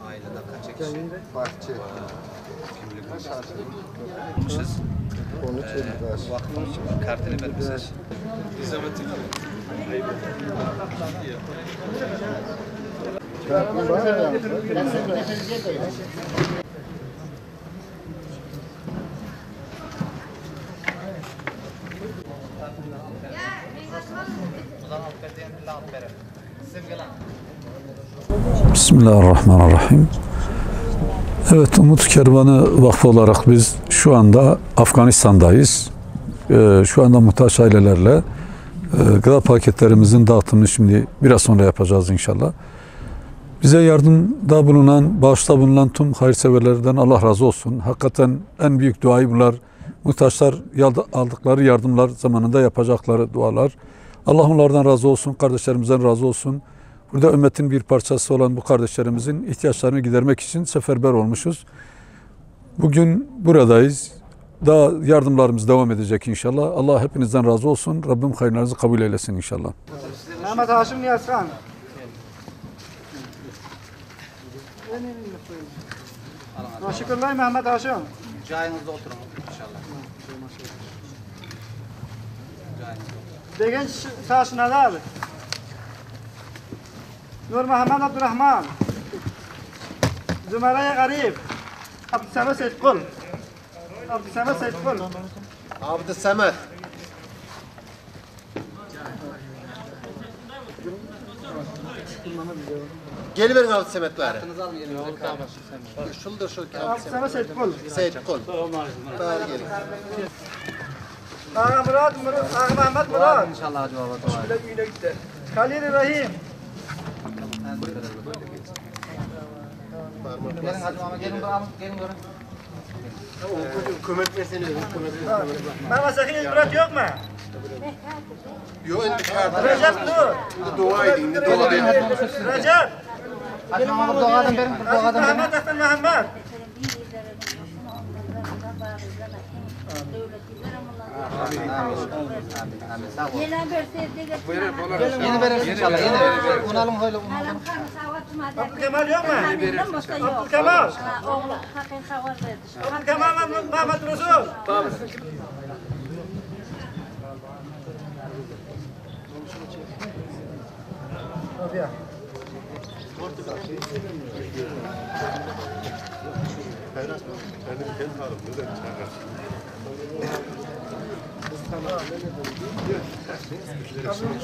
Aileden kaç kişi? Bahçe. Kimlik vakfın kartını vermişsiniz. Bismillahirrahmanirrahim. Evet, Umut Kervanı Vakfı olarak biz şu anda Afganistan'dayız. Şu anda muhtaç ailelerle gıda paketlerimizin dağıtımını şimdi biraz sonra yapacağız inşallah. Bize yardımda bulunan, bağışta bulunan tüm hayırseverlerden Allah razı olsun. Hakikaten en büyük duayı bunlar. Muhtaçlar aldıkları yardımlar zamanında yapacakları dualar. Allah onlardan razı olsun, kardeşlerimizden razı olsun. Burada ümmetin bir parçası olan bu kardeşlerimizin ihtiyaçlarını gidermek için seferber olmuşuz. Bugün buradayız. Daha yardımlarımız devam edecek inşallah. Allah hepinizden razı olsun. Rabbim hayırlarınızı kabul eylesin inşallah. Mehmet Haşim Niyazkan. Şükürler Mehmet Haşim. Cayınızda oturun inşallah. Degen Saşınalar. Nur Muhammed Abdurrahman. Zümera'ya Garip. Abdüsamet Seytkul. Abdüsamet Seytkul. Abdüsamet. Geliverin Abdüsamet'leri. Şuldur şu Abdüsamet Seytkul. Seytkul. Daha gelin. Ağa Murat, Ağa Mehmet Murat. İnşallah Hacı Baba dua edin. Halil Rahim. Gelin Hacı Baba gelin duralım. Gelin durun. Kömür versene. Mehmet Sakin Murat yok mu? Yok indi kartı. Recep dur. Dua edin. Dua edin. Recep. Hacı Baba dua edin verin. Dua edin verin. Mehmet Aktan Mehmet. Yeni verin inşallah. Yeni verin. Unalım öyle unalım. Abdülkemal yok mu? Abdülkemal. Abdülkemal Mehmet Resul.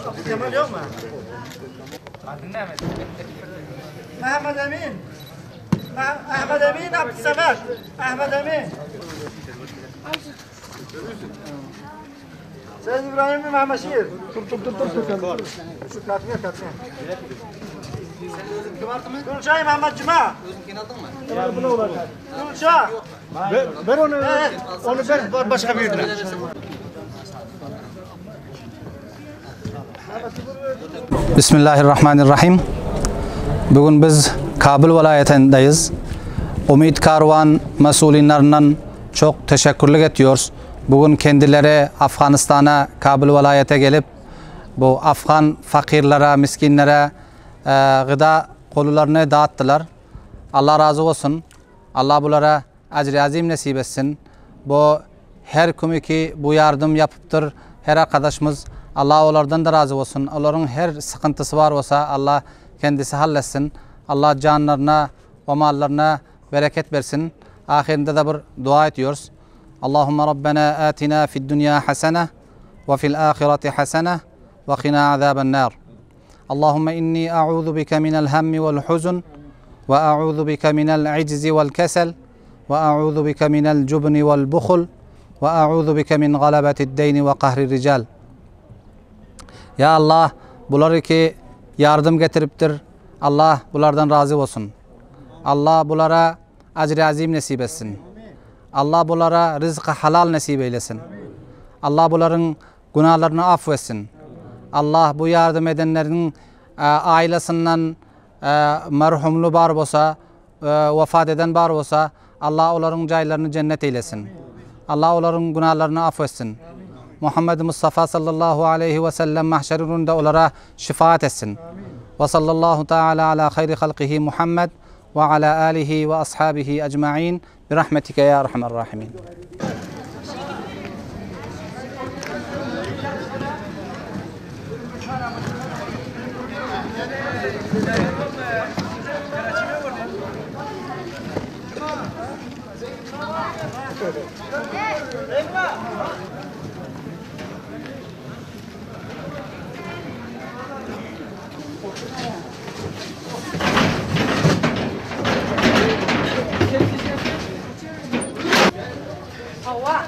Abdülkemal yok mu? Ahmet Emin. Ahmet Emin Abdüsamet. Ahmet Emin. Seyyid İbrahim bin Mehmet Şiir. Dur. Katmıyor. Gülçay Mehmet Cuma. Gülçay. Ver onu. Onu ver başka birine. Bismillahirrahmanirrahim. Bugün biz Kabil vilayetindeyiz. Umid Karvan mesullerinden çok teşekkürlük ediyoruz. Bugün kendileri Afganistan'a Kabil vilayete gelip bu Afgan fakirlere, miskinlere gıda kolularını dağıttılar. Allah razı olsun. Allah bunlara ecri azim nasip etsin. Bu her kimi ki bu yardım yapıptır, her arkadaşımız Allah onlardan da razı olsun. Onların her sıkıntısı var olsa Allah kendisi halletsin. Allah canlarına ve mallarına bereket versin. Ahirinde de bir dua ediyoruz. Allahümme Rabbena atina fid dünya hasene ve fil ahireti hasene ve qina azaben nar. Allahümme inni a'udhu bike minel hemmi vel huzun ve a'udhu bike minel iczi vel kesel ve a'udhu bike minel cubni vel bukhul ve a'udhu bike min galabetid deyni ve kahri rical. Ya Allah, bunları ki yardım getiriptir. Allah bunlardan razı olsun. Allah bunlara ecri azim nasip etsin. Allah bunlara rızkı halal nasip eylesin. Allah bunların günahlarını affetsin. Allah bu yardım edenlerin ailesinden merhumlu bar olsa, vefat eden bar olsa Allah onların caylarını cennet eylesin. Allah onların günahlarını affetsin. Muhammed Mustafa sallallahu aleyhi ve sellem mahşerinde onlara şefaat etsin. Ve sallallahu teala ala hayri halqihi Muhammed ve ala alihi ve ashabihi ecma'in bi rahmetike ya erhamer rahimin. Hava.